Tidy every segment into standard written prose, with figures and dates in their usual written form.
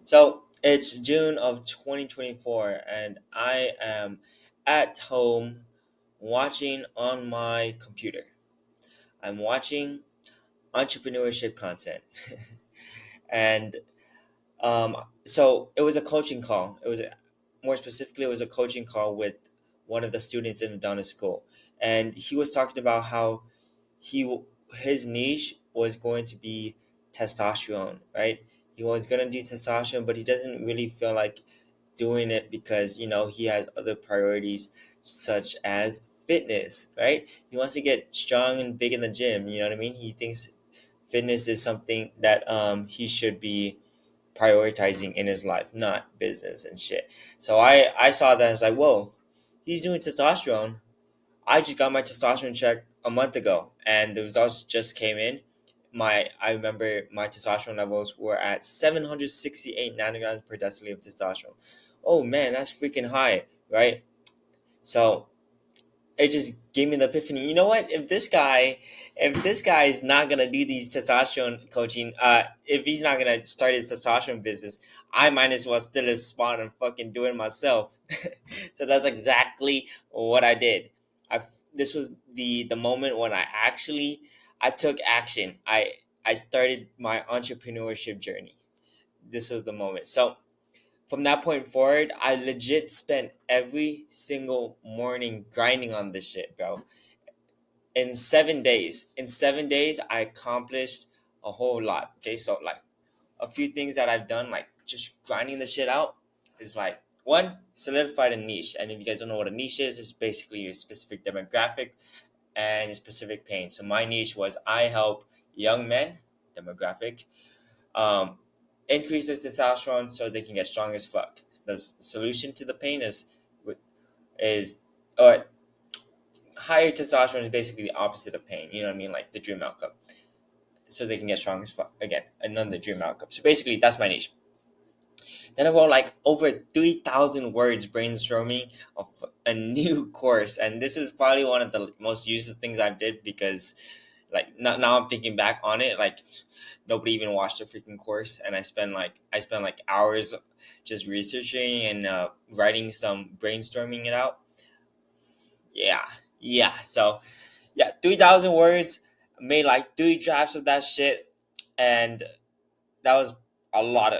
So it's June of 2024, and I am at home watching on my computer. I'm watching entrepreneurship content. and so it was a coaching call. More specifically, it was a coaching call with one of the students in the Donna school. And he was talking about how he his niche was going to be testosterone, right? He was going to do testosterone, but he doesn't really feel like doing it because he has other priorities such as fitness, right? He wants to get strong and big in the gym. You know what I mean? He thinks fitness is something that he should be prioritizing in his life, not business and shit. So I saw that, I was like, whoa, he's doing testosterone. I just got my testosterone check a month ago, and the results just came in. I remember my testosterone levels were at 768 nanograms per deciliter of testosterone. Oh man, that's freaking high, right? So it just gave me the epiphany. You know what? If this guy is not gonna do these testosterone coaching, if he's not gonna start his testosterone business, I might as well steal his spot and fucking do it myself. So that's exactly what I did. I This was the moment when I took action. I started my entrepreneurship journey. This was the moment. So from that point forward, I legit spent every single morning grinding on this shit, bro. In 7 days, I accomplished a whole lot. Okay, so like a few things that I've done, like just grinding the shit out, is like one, solidified a niche. And if you guys don't know what a niche is, it's basically a specific demographic and a specific pain. So my niche was I help young men demographic um, increases testosterone so they can get strong as fuck. The solution to the pain is uh, higher testosterone is basically the opposite of pain. You know what I mean? Like the dream outcome, so they can get strong as fuck again. Another dream outcome. So basically, that's my niche. Then I wrote like over 3,000 words brainstorming of a new course, and this is probably one of the most useless things I did because, like, now I'm thinking back on it, like nobody even watched the freaking course, and I spent like hours just researching and writing some brainstorming it out. Yeah, yeah. So yeah, 3,000 words, made like three drafts of that shit, and that was a lot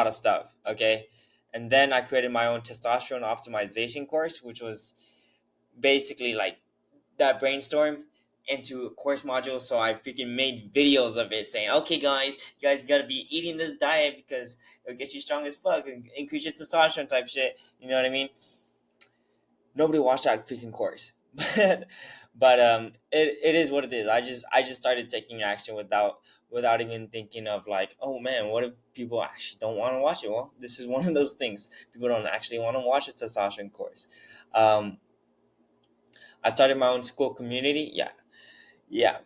of stuff. Okay, and then I created my own testosterone optimization course, which was basically like that brainstorm into a course module. So I freaking made videos of it saying, okay guys, you guys gotta be eating this diet because it'll get you strong as fuck and increase your testosterone type shit. You know what I mean? Nobody watched that freaking course. But it is what it is. I just started taking action without even thinking of like, oh man, what if people actually don't want to watch it? Well, this is one of those things. People don't actually want to watch a testosterone course. um I started my own school community. Yeah.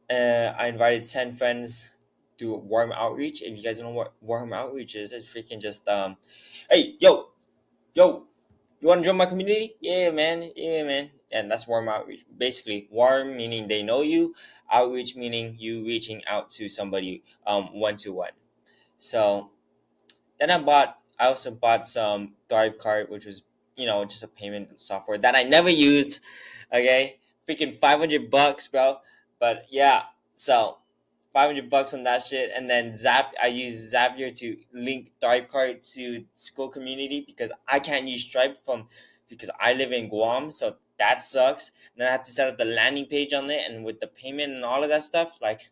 I invited 10 friends to warm outreach. If you guys don't know what warm outreach is, it's freaking just hey, yo, you want to join my community? Yeah, man. Yeah, man. And that's warm outreach. Basically, warm meaning they know you, outreach meaning you reaching out to somebody one to one. So then I also bought some Thrive Card, which was just a payment software that I never used. Okay, freaking $500, bro. But yeah, so $500 on that shit, and then I use Zapier to link Thrivecart to school community because I can't use Stripe because I live in Guam, so that sucks. And then I have to set up the landing page on it, and with the payment and all of that stuff, like,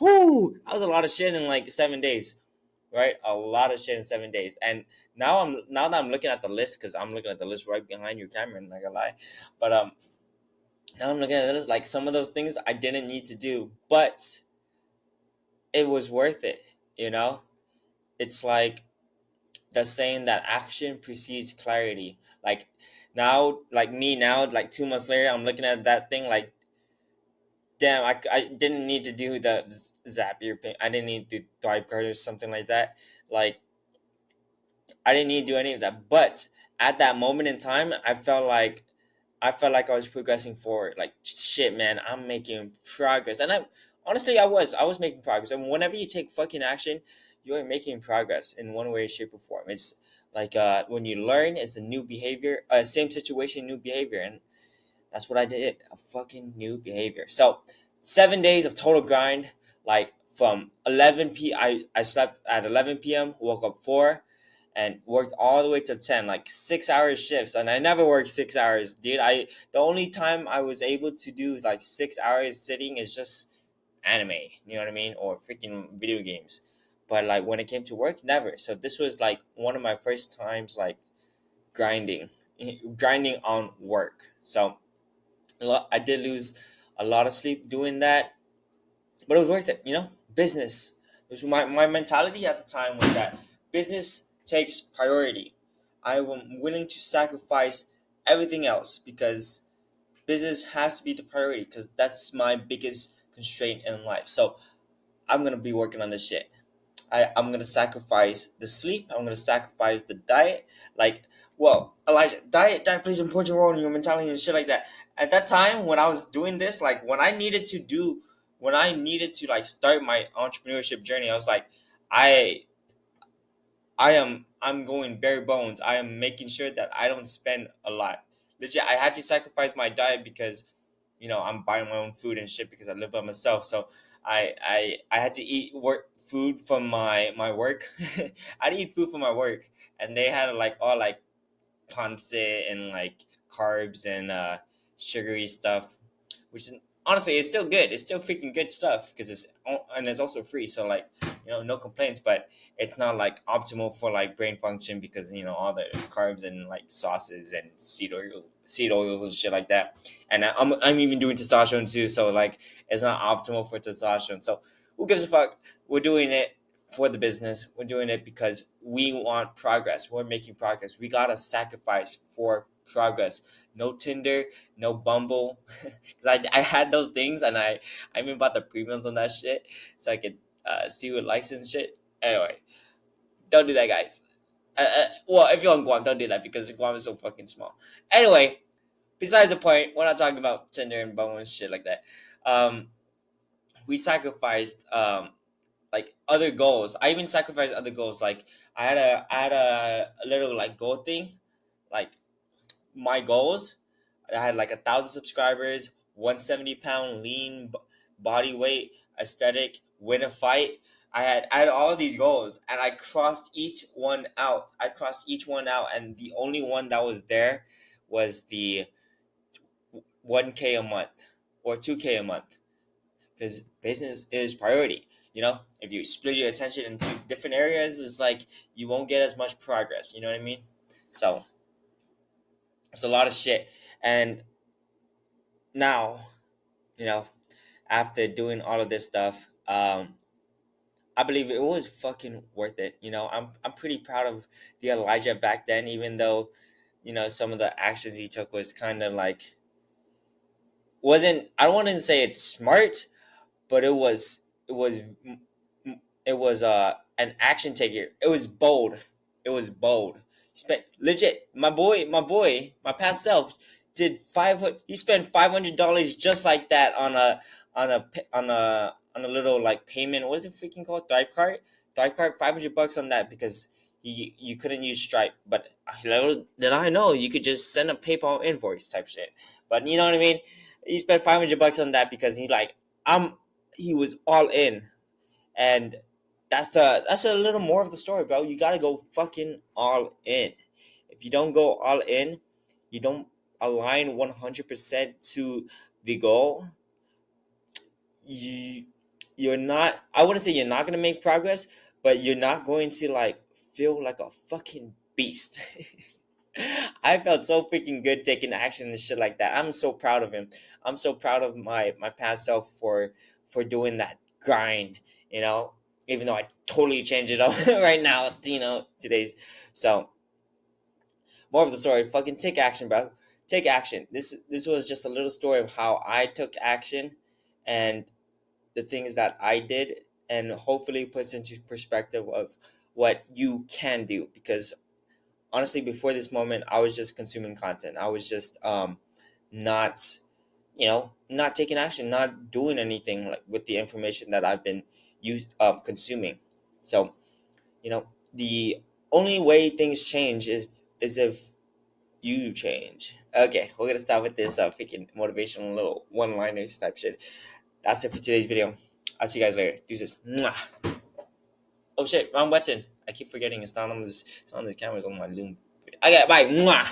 whoo, that was a lot of shit in like 7 days, right? A lot of shit in 7 days. And now that I'm looking at the list, because I'm looking at the list right behind your camera, not gonna lie, but now I'm looking at this, like some of those things I didn't need to do, but it was worth it. You know, it's like the saying that action precedes clarity. Like now, like me now, like 2 months later, I'm looking at that thing like, damn, I didn't need to do the Zapier thing. I didn't need to do Thrive card or something like that. Like I didn't need to do any of that. But at that moment in time, I felt like I was progressing forward. Like shit, man, I'm making progress, and I honestly I was making progress. And whenever you take fucking action, you are making progress in one way, shape, or form. It's like when you learn, it's a new behavior, same situation, new behavior, and that's what I did. A fucking new behavior. So 7 days of total grind. Like from 11 p. I slept at 11 p.m. Woke up 4, and worked all the way to 10. Like 6 hour shifts, and I never worked 6 hours, dude. The only time I was able to do like 6 hours sitting is just anime. You know what I mean, or freaking video games. But like when it came to work, never. So this was like one of my first times like grinding, grinding on work. So I did lose a lot of sleep doing that, but it was worth it. Business. My mentality at the time was that business takes priority. I am willing to sacrifice everything else because business has to be the priority because that's my biggest constraint in life. So I'm gonna be working on this shit. I'm gonna sacrifice the sleep. I'm gonna sacrifice the diet. Like, well, Elijah, diet plays an important role in your mentality and shit like that. At that time, when I was doing this, like when I needed to like start my entrepreneurship journey, I was like, I I'm going bare bones. I am making sure that I don't spend a lot. Legit, I had to sacrifice my diet because I'm buying my own food and shit because I live by myself. So I had to eat work food from my work. I had to eat food from my work, and they had like all like ponce and like carbs and sugary stuff, which is honestly it's still good. It's still freaking good stuff because it's also free. So like no complaints, but it's not like optimal for like brain function because all the carbs and like sauces and seed oils and shit like that. And I'm even doing testosterone too, so like it's not optimal for testosterone. So who gives a fuck? We're doing it for the business. We're doing it because we want progress. We're making progress. We gotta sacrifice for progress. No Tinder, no Bumble, because I had those things and I even bought the premiums on that shit so I could see what likes and shit. Anyway, don't do that, guys. Well, if you're on Guam, don't do that because Guam is so fucking small. Anyway, besides the point, we're not talking about Tinder and Bumble and shit like that. Um, we sacrificed like other goals. I even sacrificed other goals. Like I had a little like goal thing, like my goals. I had like 1,000 subscribers, 170 pound lean body weight, aesthetic, win a fight. I had all of these goals and I crossed each one out. And the only one that was there was the 1K a month or 2K a month because business is priority. If you split your attention into different areas, it's like you won't get as much progress. You know what I mean? So it's a lot of shit. And now, you know, after doing all of this stuff, I believe it was fucking worth it. I'm pretty proud of the Elijah back then, even though, some of the actions he took was kind of like wasn't. I don't want to say it's smart, but it was an action taker. It was bold. It was bold. Spent legit. My past self did 500. He spent $500 just like that on a little like payment. What is it freaking called? Thrive card. Thrive card. $500 on that because you couldn't use Stripe. But little did I know you could just send a PayPal invoice type shit. But you know what I mean. He spent $500 on that because he was all in, and that's a little more of the story, bro. You gotta go fucking all in. If you don't go all in, you don't align 100% to the goal. You you're not. I wouldn't say you're not gonna make progress, but you're not going to like feel like a fucking beast. I felt so freaking good taking action and shit like that. I'm so proud of him. I'm so proud of my past self for doing that grind. You know, even though I totally changed it up right now. Today's so more of the story. Fucking take action, bro. Take action. This was just a little story of how I took action and the things that I did, and hopefully puts into perspective of what you can do because honestly before this moment I was just consuming content. I was just not not taking action, not doing anything like with the information that I've been consuming. So You know, the only way things change is if you change. Okay, we're gonna start with this freaking motivational little one-liners type shit. That's it for today's video. I'll see you guys later. Deuces. Mwah. Oh shit, wrong button. I keep forgetting it's not on this. It's on the camera. It's on my Loom. Okay, bye. Mwah.